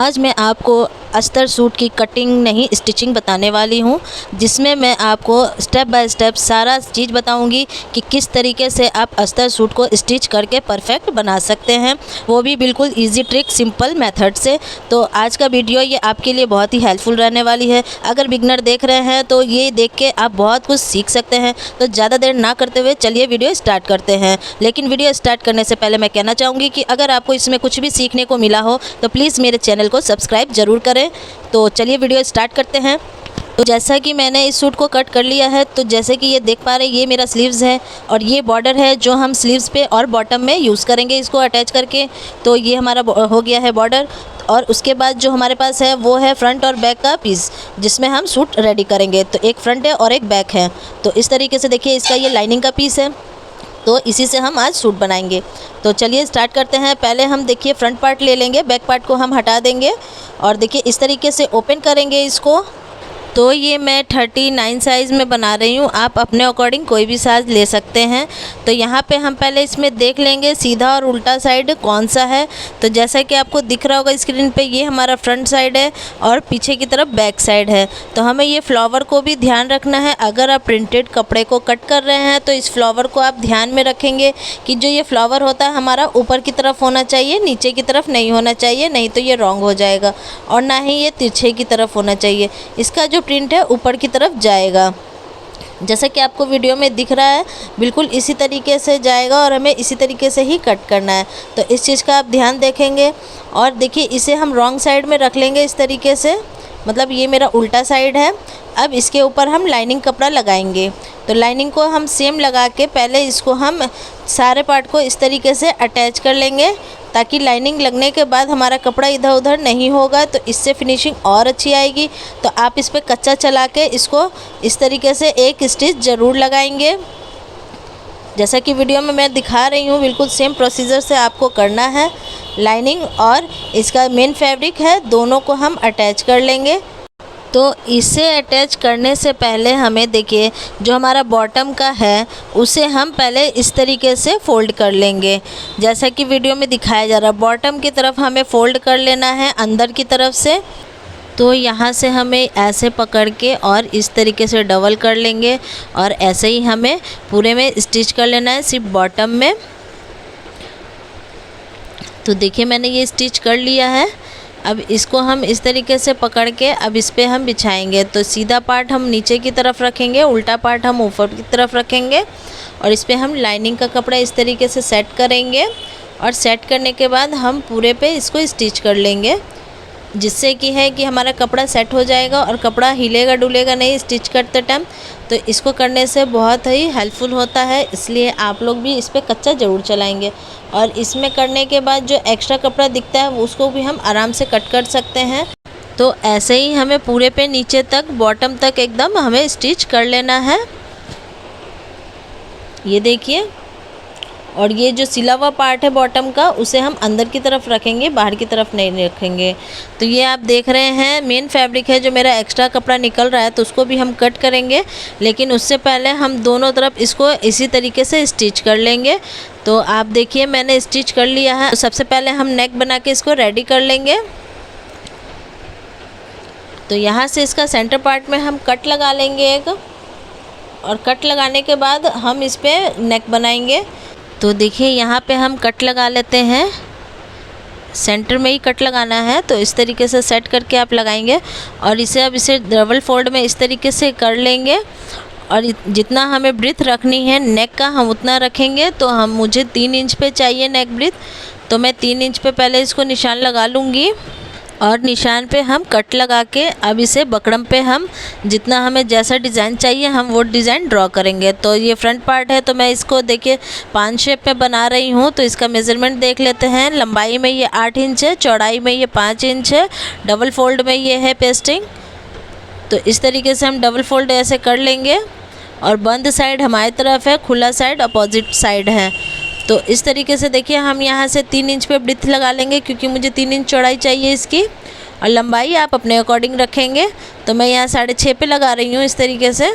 आज मैं आपको अस्तर सूट की कटिंग नहीं स्टिचिंग बताने वाली हूँ, जिसमें मैं आपको स्टेप बाय स्टेप सारा चीज़ बताऊँगी कि किस तरीके से आप अस्तर सूट को स्टिच करके परफेक्ट बना सकते हैं, वो भी बिल्कुल इजी ट्रिक सिंपल मेथड से। तो आज का वीडियो ये आपके लिए बहुत ही हेल्पफुल रहने वाली है। अगर बिगनर देख रहे हैं तो ये देख के आप बहुत कुछ सीख सकते हैं। तो ज़्यादा देर ना करते हुए चलिए वीडियो स्टार्ट करते हैं। लेकिन वीडियो स्टार्ट करने से पहले मैं कहना चाहूँगी कि अगर आपको इसमें कुछ भी सीखने को मिला हो तो प्लीज़ मेरे चैनल को सब्सक्राइब ज़रूर करें। तो चलिए वीडियो स्टार्ट करते हैं। तो जैसा कि मैंने इस सूट को कट कर लिया है, तो जैसे कि ये देख पा रहे हैं ये मेरा स्लीव्स है और ये बॉर्डर है जो हम स्लीव्स पे और बॉटम में यूज़ करेंगे इसको अटैच करके। तो ये हमारा हो गया है बॉर्डर और उसके बाद जो हमारे पास है वो है फ्रंट और बैक का पीस, जिसमें हम सूट रेडी करेंगे। तो एक फ्रंट है और एक बैक है। तो इस तरीके से देखिए इसका ये लाइनिंग का पीस है, तो इसी से हम आज सूट बनाएंगे। तो चलिए स्टार्ट करते हैं। पहले हम देखिए फ्रंट पार्ट ले लेंगे, बैक पार्ट को हम हटा देंगे और देखिए इस तरीके से ओपन करेंगे इसको। तो ये मैं 39 साइज़ में बना रही हूँ, आप अपने अकॉर्डिंग कोई भी साइज़ ले सकते हैं। तो यहाँ पे हम पहले इसमें देख लेंगे सीधा और उल्टा साइड कौन सा है। तो जैसा कि आपको दिख रहा होगा स्क्रीन पे, ये हमारा फ्रंट साइड है और पीछे की तरफ बैक साइड है। तो हमें ये फ्लावर को भी ध्यान रखना है। अगर आप प्रिंटेड कपड़े को कट कर रहे हैं तो इस फ्लावर को आप ध्यान में रखेंगे कि जो ये फ्लावर होता है हमारा ऊपर की तरफ होना चाहिए, नीचे की तरफ नहीं होना चाहिए, नहीं तो ये रॉन्ग हो जाएगा। और ना ही ये तिरछे की तरफ होना चाहिए। इसका जो प्रिंट है ऊपर की तरफ जाएगा, जैसा कि आपको वीडियो में दिख रहा है बिल्कुल इसी तरीके से जाएगा और हमें इसी तरीके से ही कट करना है। तो इस चीज़ का आप ध्यान देखेंगे। और देखिए इसे हम रॉन्ग साइड में रख लेंगे इस तरीके से, मतलब ये मेरा उल्टा साइड है। अब इसके ऊपर हम लाइनिंग कपड़ा लगाएंगे। तो लाइनिंग को हम सेम लगा के पहले इसको हम सारे पार्ट को इस तरीके से अटैच कर लेंगे, ताकि लाइनिंग लगने के बाद हमारा कपड़ा इधर उधर नहीं होगा। तो इससे फिनिशिंग और अच्छी आएगी। तो आप इस पर कच्चा चला के इसको इस तरीके से एक स्टिच ज़रूर लगाएंगे, जैसा कि वीडियो में मैं दिखा रही हूँ। बिल्कुल सेम प्रोसीजर से आपको करना है। लाइनिंग और इसका मेन फैब्रिक है, दोनों को हम अटैच कर लेंगे। तो इसे अटैच करने से पहले हमें देखिए जो हमारा बॉटम का है उसे हम पहले इस तरीके से फ़ोल्ड कर लेंगे, जैसा कि वीडियो में दिखाया जा रहा है। बॉटम की तरफ हमें फ़ोल्ड कर लेना है अंदर की तरफ से। तो यहाँ से हमें ऐसे पकड़ के और इस तरीके से डबल कर लेंगे और ऐसे ही हमें पूरे में स्टिच कर लेना है, सिर्फ बॉटम में। तो देखिए मैंने ये स्टिच कर लिया है। अब इसको हम इस तरीके से पकड़ के अब इस पर हम बिछाएंगे। तो सीधा पार्ट हम नीचे की तरफ रखेंगे, उल्टा पार्ट हम ऊपर की तरफ रखेंगे और इस पर हम लाइनिंग का कपड़ा इस तरीके से सेट करेंगे। और सेट करने के बाद हम पूरे पे इसको स्टिच कर लेंगे, जिससे कि है कि हमारा कपड़ा सेट हो जाएगा और कपड़ा हिलेगा डुलेगा नहीं स्टिच करते टाइम। तो इसको करने से बहुत ही हेल्पफुल होता है, इसलिए आप लोग भी इस पर कच्चा ज़रूर चलाएंगे। और इसमें करने के बाद जो एक्स्ट्रा कपड़ा दिखता है उसको भी हम आराम से कट कर सकते हैं। तो ऐसे ही हमें पूरे पे नीचे तक बॉटम तक एकदम हमें स्टिच कर लेना है, ये देखिए। और ये जो सिला हुआ पार्ट है बॉटम का उसे हम अंदर की तरफ रखेंगे, बाहर की तरफ नहीं रखेंगे। तो ये आप देख रहे हैं मेन फैब्रिक है, जो मेरा एक्स्ट्रा कपड़ा निकल रहा है तो उसको भी हम कट करेंगे। लेकिन उससे पहले हम दोनों तरफ इसको इसी तरीके से स्टिच कर लेंगे। तो आप देखिए मैंने स्टिच कर लिया है। तो सबसे पहले हम नेक बना के इसको रेडी कर लेंगे। तो यहाँ से इसका सेंटर पार्ट में हम कट लगा लेंगे एक, और कट लगाने के बाद हम इस पर नेक बनाएंगे। तो देखिए यहाँ पे हम कट लगा लेते हैं, सेंटर में ही कट लगाना है। तो इस तरीके से सेट करके आप लगाएंगे और इसे अब इसे डबल फोल्ड में इस तरीके से कर लेंगे। और जितना हमें ब्रीथ रखनी है नेक का हम उतना रखेंगे। तो मुझे 3 इंच पे चाहिए नेक ब्रीथ, तो मैं 3 इंच पे पहले इसको निशान लगा लूँगी और निशान पे हम कट लगा के अब इसे बकरम पे हम जितना हमें जैसा डिज़ाइन चाहिए हम वो डिज़ाइन ड्रॉ करेंगे। तो ये फ्रंट पार्ट है, तो मैं इसको देखिए 5 शेप में बना रही हूँ। तो इसका मेज़रमेंट देख लेते हैं। लंबाई में ये 8 इंच है, चौड़ाई में ये 5 इंच है, डबल फोल्ड में ये है पेस्टिंग। तो इस तरीके से हम डबल फोल्ड ऐसे कर लेंगे और बंद साइड हमारी तरफ है, खुला साइड अपोजिट साइड है। तो इस तरीके से देखिए हम यहाँ से 3 इंच पे ब्रीथ लगा लेंगे, क्योंकि मुझे 3 इंच चौड़ाई चाहिए इसकी। और लंबाई आप अपने अकॉर्डिंग रखेंगे। तो मैं यहाँ 6.5 पे लगा रही हूँ इस तरीके से।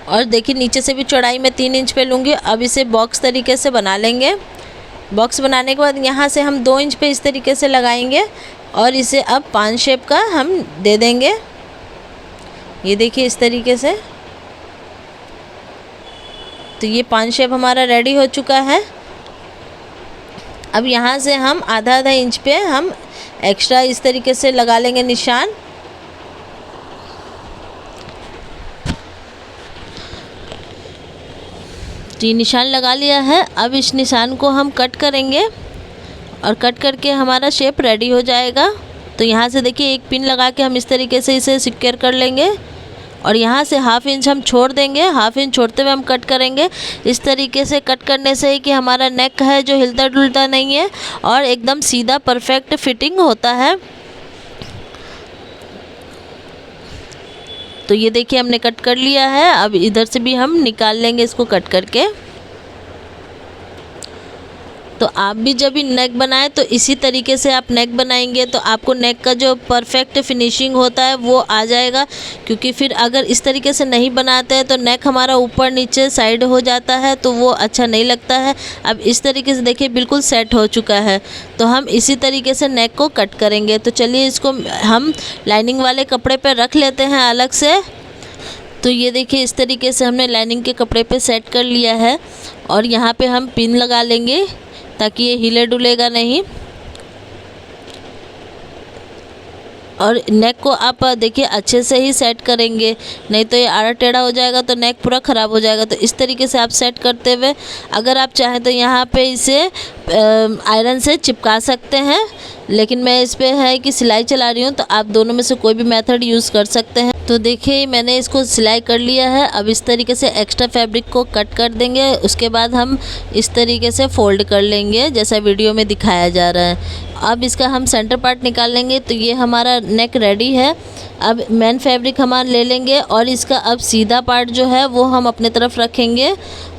और देखिए नीचे से भी चौड़ाई में 3 इंच पे लूँगी। अब इसे बॉक्स तरीके से बना लेंगे। बॉक्स बनाने के बाद यहाँ से हम 2 इंच पे इस तरीके से लगाएंगे, और इसे अब 5 शेप का हम दे देंगे। ये देखिए इस तरीके से। तो ये 5 शेप हमारा रेडी हो चुका है। अब यहाँ से हम आधा आधा इंच पे हम एक्स्ट्रा इस तरीके से लगा लेंगे निशान। तो ये निशान लगा लिया है। अब इस निशान को हम कट करेंगे और कट करके हमारा शेप रेडी हो जाएगा। तो यहाँ से देखिए एक पिन लगा के हम इस तरीके से इसे सिक्योर कर लेंगे और यहाँ से हाफ इंच हम छोड़ देंगे। हाफ इंच छोड़ते हुए हम कट करेंगे। इस तरीके से कट करने से ही कि हमारा नेक है जो हिलता डुलता नहीं है और एकदम सीधा परफेक्ट फिटिंग होता है। तो ये देखिए हमने कट कर लिया है। अब इधर से भी हम निकाल लेंगे इसको कट करके। तो आप भी जब भी नेक बनाएं तो इसी तरीके से आप नेक बनाएंगे तो आपको नेक का जो परफेक्ट फिनिशिंग होता है वो आ जाएगा। क्योंकि फिर अगर इस तरीके से नहीं बनाते हैं तो नेक हमारा ऊपर नीचे साइड हो जाता है तो वो अच्छा नहीं लगता है। अब इस तरीके से देखिए बिल्कुल सेट हो चुका है। तो हम इसी तरीके से नेक को कट करेंगे। तो चलिए इसको हम लाइनिंग वाले कपड़े पर रख लेते हैं अलग से। तो ये देखिए इस तरीके से हमने लाइनिंग के कपड़े पे सेट कर लिया है और यहाँ पे हम पिन लगा लेंगे ताकि ये हिले डुलेगा नहीं। और नेक को आप देखिए अच्छे से ही सेट करेंगे, नहीं तो ये आड़ा टेढ़ा हो जाएगा तो नेक पूरा ख़राब हो जाएगा। तो इस तरीके से आप सेट करते हुए अगर आप चाहें तो यहाँ पे इसे आयरन से चिपका सकते हैं, लेकिन मैं इस पे है कि सिलाई चला रही हूँ तो आप दोनों में से कोई भी मेथड यूज़ कर सकते हैं। तो देखिए मैंने इसको सिलाई कर लिया है। अब इस तरीके से एक्स्ट्रा फैब्रिक को कट कर देंगे। उसके बाद हम इस तरीके से फोल्ड कर लेंगे जैसा वीडियो में दिखाया जा रहा है। अब इसका हम सेंटर पार्ट निकाल लेंगे। तो ये हमारा नेक रेडी है। अब मेन फैब्रिक हम ले लेंगे और इसका अब सीधा पार्ट जो है वो हम अपने तरफ रखेंगे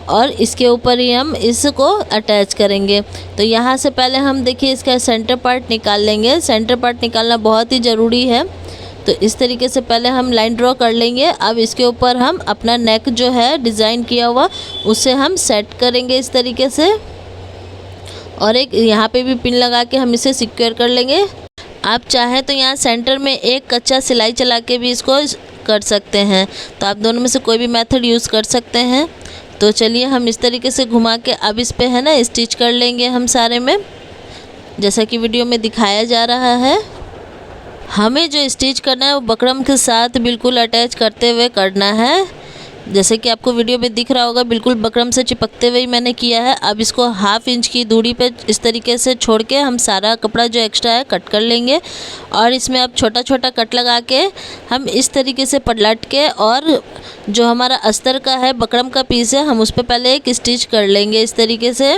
और इसके ऊपर ही हम इसको अटैच करेंगे। तो यहाँ से पहले हम देखिए इसका सेंटर पार्ट निकाल लेंगे। सेंटर पार्ट निकालना बहुत ही ज़रूरी है। तो इस तरीके से पहले हम लाइन ड्रॉ कर लेंगे। अब इसके ऊपर हम अपना नेक जो है डिज़ाइन किया हुआ उसे हम सेट करेंगे इस तरीके से और एक यहाँ पे भी पिन लगा के हम इसे सिक्योर कर लेंगे। आप चाहें तो यहाँ सेंटर में एक कच्चा सिलाई चला के भी इसको कर सकते हैं। तो आप दोनों में से कोई भी मेथड यूज़ कर सकते हैं। तो चलिए हम इस तरीके से घुमा के अब इस पे है ना स्टिच कर लेंगे हम सारे में, जैसा कि वीडियो में दिखाया जा रहा है। हमें जो स्टिच करना है वो बकरम के साथ बिल्कुल अटैच करते हुए करना है। जैसे कि आपको वीडियो में दिख रहा होगा बिल्कुल बकरम से चिपकते हुए ही मैंने किया है। अब इसको हाफ इंच की दूरी पे इस तरीके से छोड़ के हम सारा कपड़ा जो एक्स्ट्रा है कट कर लेंगे और इसमें अब छोटा छोटा कट लगा के हम इस तरीके से पलट के और जो हमारा अस्तर का है बकरम का पीस है हम उस पर पहले एक स्टिच कर लेंगे। इस तरीके से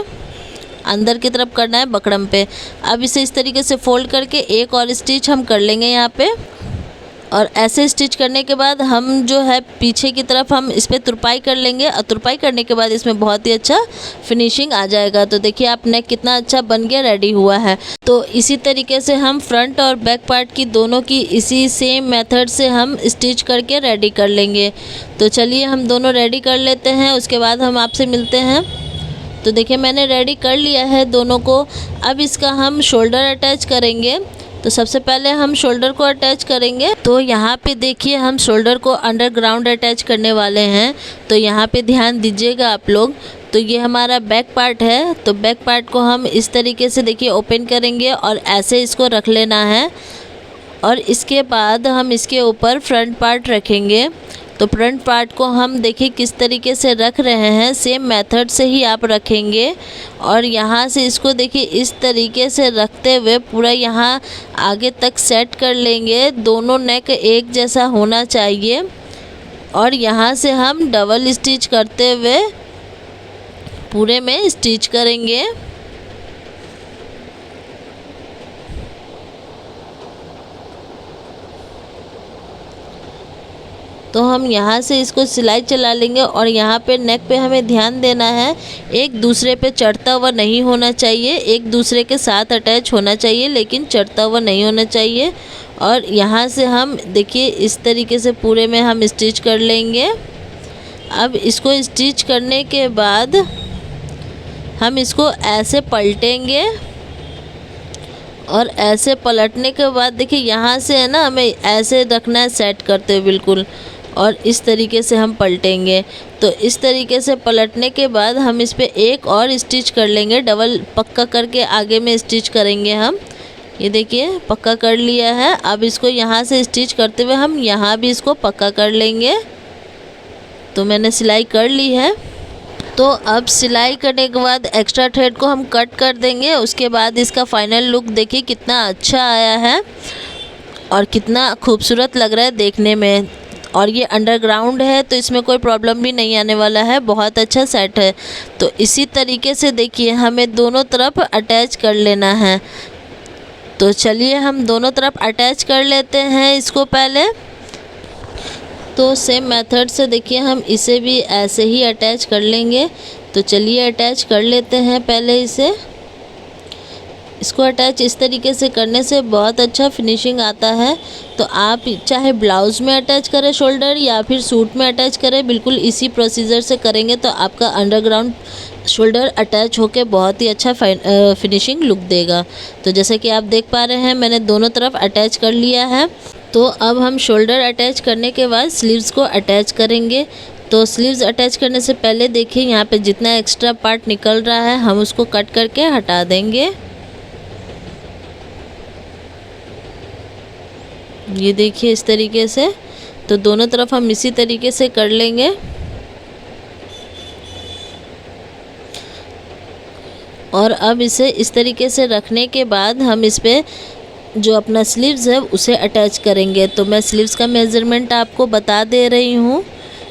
अंदर की तरफ करना है बकरम पे। अब इसे इस तरीके से फोल्ड करके एक और स्टिच हम कर लेंगे यहाँ पे और ऐसे स्टिच करने के बाद हम जो है पीछे की तरफ हम इस पर तुरपाई कर लेंगे और तुरपाई करने के बाद इसमें बहुत ही अच्छा फिनिशिंग आ जाएगा। तो देखिए आप नेक कितना अच्छा बन के रेडी हुआ है। तो इसी तरीके से हम फ्रंट और बैक पार्ट की दोनों की इसी सेम मेथड से हम स्टिच करके रेडी कर लेंगे। तो चलिए हम दोनों रेडी कर लेते हैं, उसके बाद हम आपसे मिलते हैं। तो देखिए मैंने रेडी कर लिया है दोनों को। अब इसका हम शोल्डर अटैच करेंगे। तो सबसे पहले हम शोल्डर को अटैच करेंगे। तो यहाँ पे देखिए हम शोल्डर को अंडरग्राउंड अटैच करने वाले हैं। तो यहाँ पे ध्यान दीजिएगा आप लोग। तो ये हमारा बैक पार्ट है। तो बैक पार्ट को हम इस तरीके से देखिए ओपन करेंगे और ऐसे इसको रख लेना है और इसके बाद हम इसके ऊपर फ्रंट पार्ट रखेंगे। तो फ्रंट पार्ट को हम देखिए किस तरीके से रख रहे हैं, सेम मेथड से ही आप रखेंगे और यहाँ से इसको देखिए इस तरीके से रखते हुए पूरा यहाँ आगे तक सेट कर लेंगे। दोनों नेक एक जैसा होना चाहिए और यहाँ से हम डबल स्टिच करते हुए पूरे में स्टिच करेंगे। तो हम यहाँ से इसको सिलाई चला लेंगे और यहाँ पे नेक पे हमें ध्यान देना है, एक दूसरे पे चढ़ता हुआ नहीं होना चाहिए, एक दूसरे के साथ अटैच होना चाहिए लेकिन चढ़ता हुआ नहीं होना चाहिए। और यहाँ से हम देखिए इस तरीके से पूरे में हम स्टिच कर लेंगे। अब इसको स्टिच करने के बाद हम इसको ऐसे पलटेंगे और ऐसे पलटने के बाद देखिए यहाँ से है ना, हमें ऐसे रखना है सेट करते हुए बिल्कुल, और इस तरीके से हम पलटेंगे। तो इस तरीके से पलटने के बाद हम इस पे एक और स्टिच कर लेंगे, डबल पक्का करके आगे में स्टिच करेंगे हम। ये देखिए पक्का कर लिया है। अब इसको यहाँ से स्टिच करते हुए हम यहाँ भी इसको पक्का कर लेंगे। तो मैंने सिलाई कर ली है। तो अब सिलाई करने के बाद एक्स्ट्रा थ्रेड को हम कट कर देंगे। उसके बाद इसका फाइनल लुक देखिए कितना अच्छा आया है और कितना खूबसूरत लग रहा है देखने में। और ये अंडरग्राउंड है तो इसमें कोई प्रॉब्लम भी नहीं आने वाला है, बहुत अच्छा सेट है। तो इसी तरीके से देखिए हमें दोनों तरफ अटैच कर लेना है। तो चलिए हम दोनों तरफ अटैच कर लेते हैं इसको पहले। तो सेम मेथड से देखिए हम इसे भी ऐसे ही अटैच कर लेंगे। तो चलिए अटैच कर लेते हैं पहले इसे। इसको अटैच इस तरीके से करने से बहुत अच्छा फिनिशिंग आता है। तो आप चाहे ब्लाउज़ में अटैच करें शोल्डर या फिर सूट में अटैच करें, बिल्कुल इसी प्रोसीजर से करेंगे तो आपका अंडरग्राउंड शोल्डर अटैच होके बहुत ही अच्छा फिनिशिंग लुक देगा। तो जैसे कि आप देख पा रहे हैं मैंने दोनों तरफ अटैच कर लिया है। तो अब हम शोल्डर अटैच करने के बाद स्लीव्स को अटैच करेंगे। तो स्लीव्स अटैच करने से पहले देखिए यहाँ पे जितना एक्स्ट्रा पार्ट निकल रहा है हम उसको कट करके हटा देंगे। ये देखिए इस तरीके से। तो दोनों तरफ हम इसी तरीके से कर लेंगे। और अब इसे इस तरीके से रखने के बाद हम इस पे जो अपना स्लीव्स है उसे अटैच करेंगे। तो मैं स्लीव्स का मेज़रमेंट आपको बता दे रही हूँ।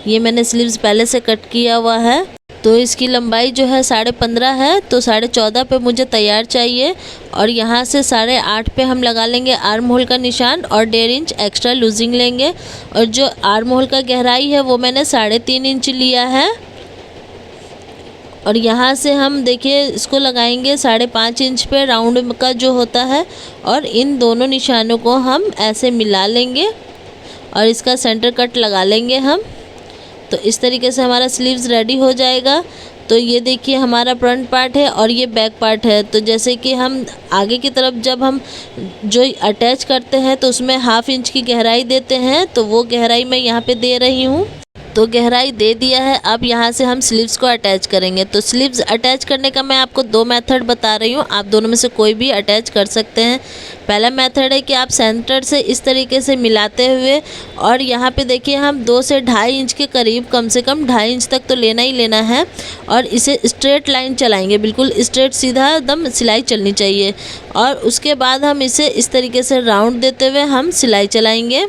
ये मैंने स्लीव्स पहले से कट किया हुआ है। तो इसकी लंबाई जो है 15.5 है, तो 14.5 पे मुझे तैयार चाहिए। और यहाँ से 8.5 पे हम लगा लेंगे आर्म होल का निशान और 1.5 इंच एक्स्ट्रा लूजिंग लेंगे। और जो आर्म होल का गहराई है वो मैंने 3.5 इंच लिया है। और यहाँ से हम देखिए इसको लगाएंगे 5.5 इंच पे राउंड का जो होता है। और इन दोनों निशानों को हम ऐसे मिला लेंगे और इसका सेंटर कट लगा लेंगे हम। तो इस तरीके से हमारा स्लीव्स रेडी हो जाएगा। तो ये देखिए हमारा फ्रंट पार्ट है और ये बैक पार्ट है। तो जैसे कि हम आगे की तरफ जब हम जो अटैच करते हैं तो उसमें 1/2 इंच की गहराई देते हैं, तो वो गहराई मैं यहाँ पे दे रही हूँ। तो गहराई दे दिया है। अब यहाँ से हम स्लीव्स को अटैच करेंगे। तो स्लीव्स अटैच करने का मैं आपको 2 मेथड बता रही हूँ, आप दोनों में से कोई भी अटैच कर सकते हैं। पहला मेथड है कि आप सेंटर से इस तरीके से मिलाते हुए, और यहाँ पे देखिए हम 2 से 2.5 इंच के करीब, कम से कम 2.5 इंच तक तो लेना ही लेना है। और इसे स्ट्रेट लाइन चलाएँगे, बिल्कुल स्ट्रेट सीधा एकदम सिलाई चलनी चाहिए। और उसके बाद हम इसे इस तरीके से राउंड देते हुए हम सिलाई चलाएँगे।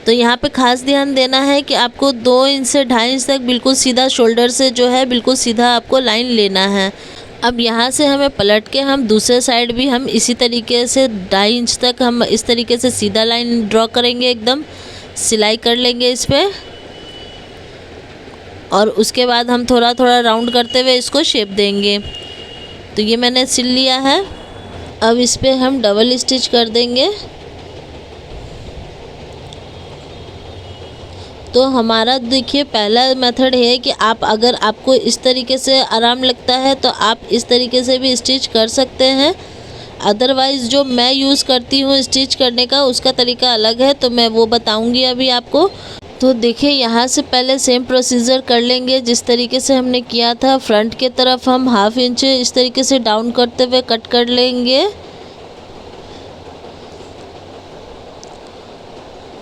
तो यहाँ पे खास ध्यान देना है कि आपको 2 इंच से 2.5 इंच तक बिल्कुल सीधा शोल्डर से जो है बिल्कुल सीधा आपको लाइन लेना है। अब यहाँ से हमें पलट के हम दूसरे साइड भी हम इसी तरीके से 2.5 इंच तक हम इस तरीके से सीधा लाइन ड्रॉ करेंगे, एकदम सिलाई कर लेंगे इस पर। और उसके बाद हम थोड़ा थोड़ा राउंड करते हुए इसको शेप देंगे। तो ये मैंने सिल लिया है। अब इस पर हम डबल स्टिच कर देंगे। तो हमारा देखिए पहला मेथड है कि आप अगर आपको इस तरीके से आराम लगता है तो आप इस तरीके से भी स्टिच कर सकते हैं। अदरवाइज़ जो मैं यूज़ करती हूँ स्टिच करने का उसका तरीका अलग है, तो मैं वो बताऊँगी अभी आपको। तो देखिए यहाँ से पहले सेम प्रोसीजर कर लेंगे जिस तरीके से हमने किया था। फ्रंट के तरफ हम 1/2 इंच इस तरीके से डाउन करते हुए कट कर लेंगे।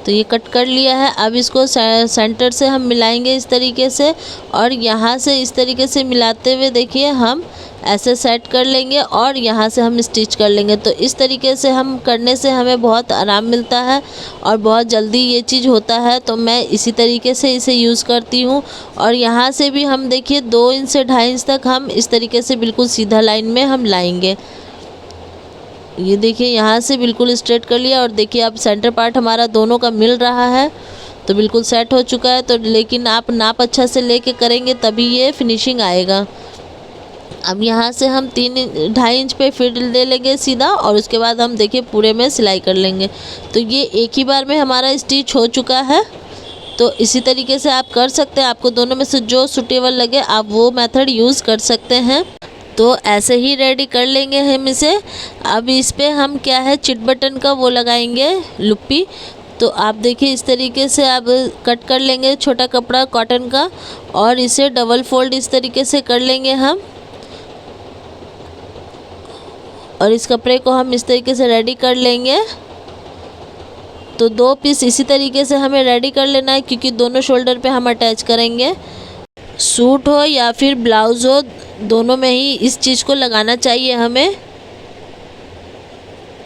तो ये कट कर लिया है। अब इसको सेंटर से हम मिलाएंगे इस तरीके से, और यहाँ से इस तरीके से मिलाते हुए देखिए हम ऐसे सेट कर लेंगे और यहाँ से हम स्टिच कर लेंगे। तो इस तरीके से हम करने से हमें बहुत आराम मिलता है और बहुत जल्दी ये चीज़ होता है। तो मैं इसी तरीके से इसे यूज़ करती हूँ। और यहाँ से भी हम देखिए 2 इंच से 2.5 इंच तक हम इस तरीके से बिल्कुल सीधा लाइन में हम लाएंगे। ये देखिए यहाँ से बिल्कुल स्ट्रेट कर लिया। और देखिए अब सेंटर पार्ट हमारा दोनों का मिल रहा है, तो बिल्कुल सेट हो चुका है। तो लेकिन आप नाप अच्छा से लेके करेंगे तभी ये फिनिशिंग आएगा। अब यहाँ से हम 2.5 इंच पे फिर ले लेंगे सीधा, और उसके बाद हम देखिए पूरे में सिलाई कर लेंगे। तो ये एक ही बार में हमारा स्टिच हो चुका है। तो इसी तरीके से आप कर सकते हैं, आपको दोनों में से जो सूटेबल लगे आप वो मेथड यूज़ कर सकते हैं। तो ऐसे ही रेडी कर लेंगे हम इसे। अब इस पे हम क्या है चिट बटन का वो लगाएंगे लुप्पी। तो आप देखिए इस तरीके से आप कट कर लेंगे छोटा कपड़ा कॉटन का, और इसे डबल फोल्ड इस तरीके से कर लेंगे हम, और इस कपड़े को हम इस तरीके से रेडी कर लेंगे। तो 2 पीस इसी तरीके से हमें रेडी कर लेना है, क्योंकि दोनों शोल्डर पे हम अटैच करेंगे। सूट हो या फिर ब्लाउज़ हो, दोनों में ही इस चीज़ को लगाना चाहिए हमें।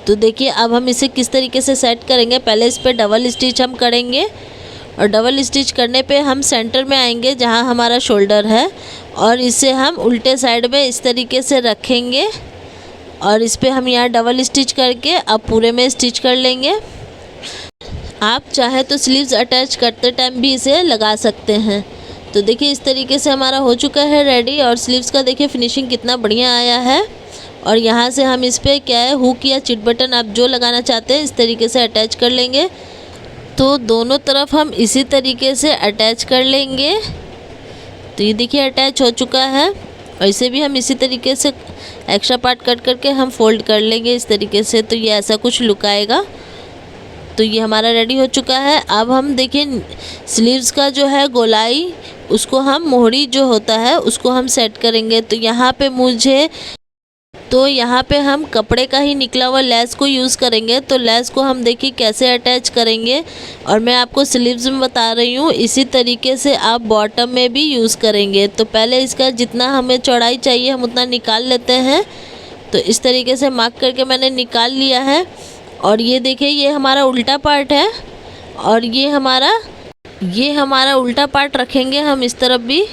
तो देखिए अब हम इसे किस तरीके से सेट करेंगे। पहले इस पे डबल स्टिच हम करेंगे, और डबल स्टिच करने पे हम सेंटर में आएंगे जहां हमारा शोल्डर है, और इसे हम उल्टे साइड में इस तरीके से रखेंगे, और इस पे हम यहाँ डबल स्टिच करके अब पूरे में स्टिच कर लेंगे। आप चाहे तो स्लीव्स अटैच करते टाइम भी इसे लगा सकते हैं। तो देखिए इस तरीके से हमारा हो चुका है रेडी, और स्लीव्स का देखिए फिनिशिंग कितना बढ़िया आया है। और यहाँ से हम इस पर क्या है हुक या चिट बटन आप जो लगाना चाहते हैं इस तरीके से अटैच कर लेंगे। तो दोनों तरफ हम इसी तरीके से अटैच कर लेंगे। तो ये देखिए अटैच हो चुका है, और इसे भी हम इसी तरीके से एक्स्ट्रा पार्ट कट करके हम फोल्ड कर लेंगे इस तरीके से। तो ये ऐसा कुछ लुक आएगा। तो ये हमारा रेडी हो चुका है। अब हम देखिए स्लीव्स का जो है गोलाई, उसको हम मोहरी जो होता है उसको हम सेट करेंगे। तो यहाँ पे हम कपड़े का ही निकला हुआ लेस को यूज़ करेंगे। तो लेस को हम देखिए कैसे अटैच करेंगे, और मैं आपको स्लीव्स में बता रही हूँ, इसी तरीके से आप बॉटम में भी यूज़ करेंगे। तो पहले इसका जितना हमें चौड़ाई चाहिए हम उतना निकाल लेते हैं। तो इस तरीके से मार्क करके मैंने निकाल लिया है। और ये देखिए ये हमारा उल्टा पार्ट है, और ये हमारा उल्टा पार्ट रखेंगे हम इस तरफ भी।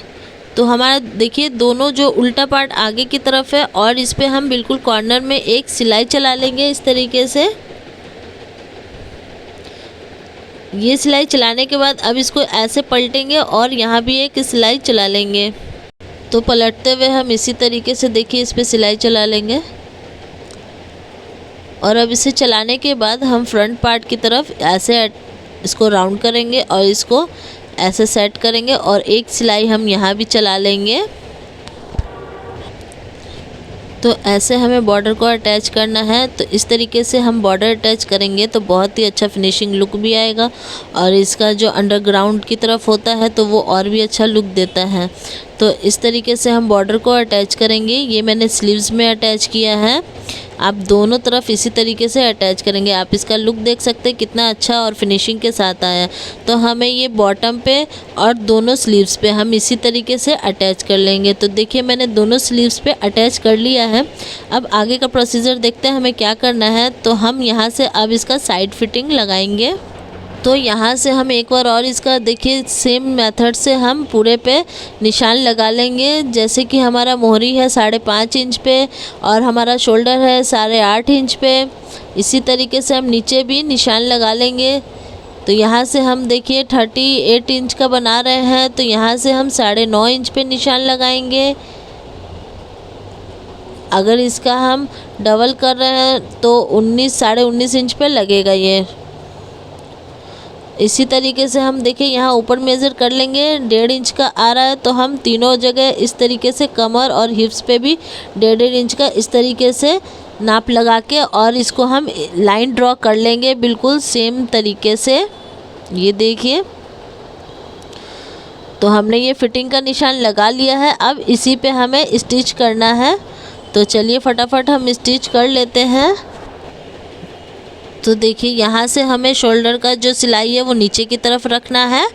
तो हमारा देखिए दोनों जो उल्टा पार्ट आगे की तरफ है, और इस पे हम बिल्कुल कॉर्नर में एक सिलाई चला लेंगे इस तरीके से। ये सिलाई चलाने के बाद अब इसको ऐसे पलटेंगे, और यहाँ भी एक सिलाई चला लेंगे। तो पलटते हुए हम इसी तरीके से देखिए इस पे सिलाई चला लेंगे, और अब इसे चलाने के बाद हम फ्रंट पार्ट की तरफ ऐसे इसको राउंड करेंगे, और इसको ऐसे सेट करेंगे, और एक सिलाई हम यहाँ भी चला लेंगे। तो ऐसे हमें बॉर्डर को अटैच करना है। तो इस तरीके से हम बॉर्डर अटैच करेंगे तो बहुत ही अच्छा फिनिशिंग लुक भी आएगा, और इसका जो अंडरग्राउंड की तरफ होता है तो वो और भी अच्छा लुक देता है। तो इस तरीके से हम बॉर्डर को अटैच करेंगे। ये मैंने स्लीव्स में अटैच किया है, आप दोनों तरफ इसी तरीके से अटैच करेंगे। आप इसका लुक देख सकते हैं कितना अच्छा और फिनिशिंग के साथ आया। तो हमें ये बॉटम पे और दोनों स्लीव्स पे हम इसी तरीके से अटैच कर लेंगे। तो देखिए मैंने दोनों स्लीव्स पे अटैच कर लिया है। अब आगे का प्रोसीजर देखते हैं हमें क्या करना है। तो हम यहाँ से अब इसका साइड फिटिंग लगाएंगे। तो यहाँ से हम एक बार और इसका देखिए सेम मेथड से हम पूरे पे निशान लगा लेंगे। जैसे कि हमारा मोहरी है 5.5 इंच पे और हमारा शोल्डर है 8.5 इंच पे, इसी तरीके से हम नीचे भी निशान लगा लेंगे। तो यहाँ से हम देखिए 38 इंच का बना रहे हैं, तो यहाँ से हम 9.5 इंच पे निशान लगाएंगे। अगर इसका हम डबल कर रहे हैं तो 19.5 इंच पे लगेगा ये। इसी तरीके से हम देखिए यहाँ ऊपर मेज़र कर लेंगे, 1.5 इंच का आ रहा है तो हम तीनों जगह इस तरीके से कमर और हिप्स पे भी 1.5 इंच का इस तरीके से नाप लगा के और इसको हम लाइन ड्रॉ कर लेंगे बिल्कुल सेम तरीके से। ये देखिए तो हमने ये फिटिंग का निशान लगा लिया है। अब इसी पे हमें स्टिच करना है, तो चलिए फटाफट हम स्टिच कर लेते हैं। तो देखिए यहाँ से हमें शोल्डर का जो सिलाई है वो नीचे की तरफ रखना है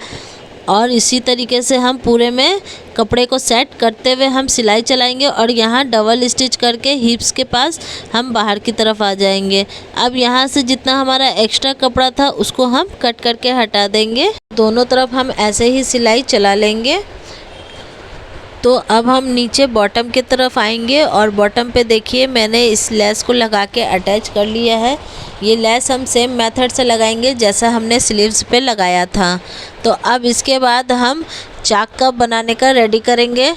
और इसी तरीके से हम पूरे में कपड़े को सेट करते हुए हम सिलाई चलाएंगे और यहाँ डबल स्टिच करके हिप्स के पास हम बाहर की तरफ आ जाएंगे। अब यहाँ से जितना हमारा एक्स्ट्रा कपड़ा था उसको हम कट करके हटा देंगे। दोनों तरफ हम ऐसे ही सिलाई चला लेंगे। तो अब हम नीचे बॉटम की तरफ आएंगे और बॉटम पे देखिए मैंने इस लेस को लगा के अटैच कर लिया है। ये लेस हम सेम मेथड से लगाएंगे जैसा हमने स्लीव्स पे लगाया था। तो अब इसके बाद हम चाक का बनाने का रेडी करेंगे।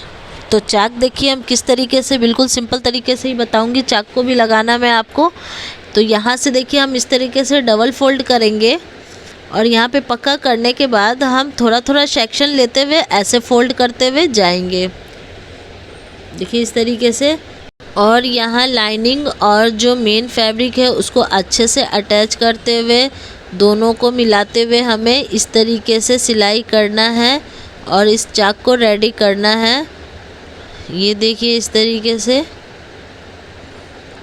तो चाक देखिए हम किस तरीके से, बिल्कुल सिंपल तरीके से ही बताऊंगी, चाक को भी लगाना मैं आपको। तो यहाँ से देखिए हम इस तरीके से डबल फोल्ड करेंगे और यहाँ पे पक्का करने के बाद हम थोड़ा थोड़ा सेक्शन लेते हुए ऐसे फोल्ड करते हुए जाएंगे। देखिए इस तरीके से और यहाँ लाइनिंग और जो मेन फैब्रिक है उसको अच्छे से अटैच करते हुए दोनों को मिलाते हुए हमें इस तरीके से सिलाई करना है और इस चाक को रेडी करना है। ये देखिए इस तरीके से।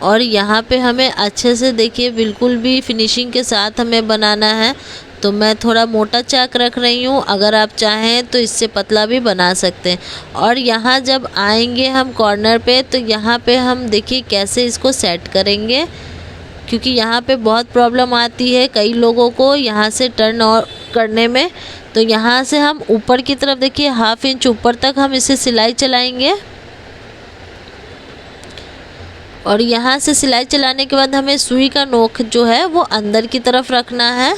और यहाँ पे हमें अच्छे से देखिए बिल्कुल भी फिनिशिंग के साथ हमें बनाना है। तो मैं थोड़ा मोटा चाक रख रही हूँ, अगर आप चाहें तो इससे पतला भी बना सकते हैं। और यहाँ जब आएंगे हम कॉर्नर पे तो यहाँ पे हम देखिए कैसे इसको सेट करेंगे, क्योंकि यहाँ पे बहुत प्रॉब्लम आती है कई लोगों को यहाँ से टर्न और करने में। तो यहाँ से हम ऊपर की तरफ देखिए 1/2 इंच ऊपर तक हम इसे सिलाई चलाएंगे। और यहाँ से सिलाई चलाने के बाद हमें सुई का नोक जो है वो अंदर की तरफ रखना है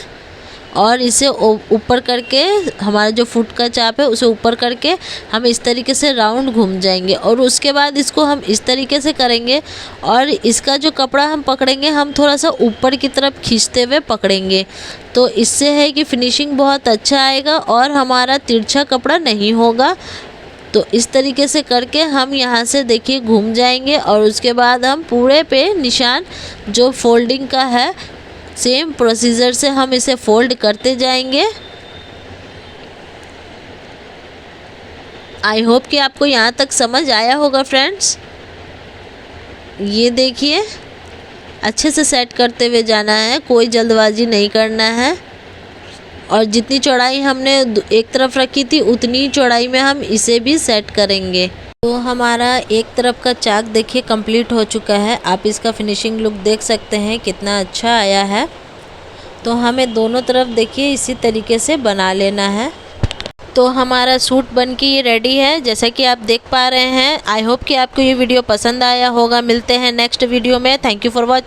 और इसे ऊपर करके हमारा जो फुट का चाप है उसे ऊपर करके हम इस तरीके से राउंड घूम जाएंगे। और उसके बाद इसको हम इस तरीके से करेंगे और इसका जो कपड़ा हम पकड़ेंगे हम थोड़ा सा ऊपर की तरफ खींचते हुए पकड़ेंगे। तो इससे है कि फिनिशिंग बहुत अच्छा आएगा और हमारा तिरछा कपड़ा नहीं होगा। तो इस तरीके से करके हम यहाँ से देखिए घूम जाएंगे और उसके बाद हम पूरे पे निशान जो फोल्डिंग का है सेम प्रोसीजर से हम इसे फोल्ड करते जाएंगे। आई होप कि आपको यहाँ तक समझ आया होगा फ्रेंड्स। ये देखिए अच्छे से सेट करते हुए जाना है, कोई जल्दबाजी नहीं करना है। और जितनी चौड़ाई हमने एक तरफ रखी थी उतनी चौड़ाई में हम इसे भी सेट करेंगे। तो हमारा एक तरफ का चाक देखिए कंप्लीट हो चुका है। आप इसका फिनिशिंग लुक देख सकते हैं कितना अच्छा आया है। तो हमें दोनों तरफ देखिए इसी तरीके से बना लेना है। तो हमारा सूट बन के ये रेडी है जैसा कि आप देख पा रहे हैं। आई होप कि आपको ये वीडियो पसंद आया होगा। मिलते हैं नेक्स्ट वीडियो में। Thank you for watching.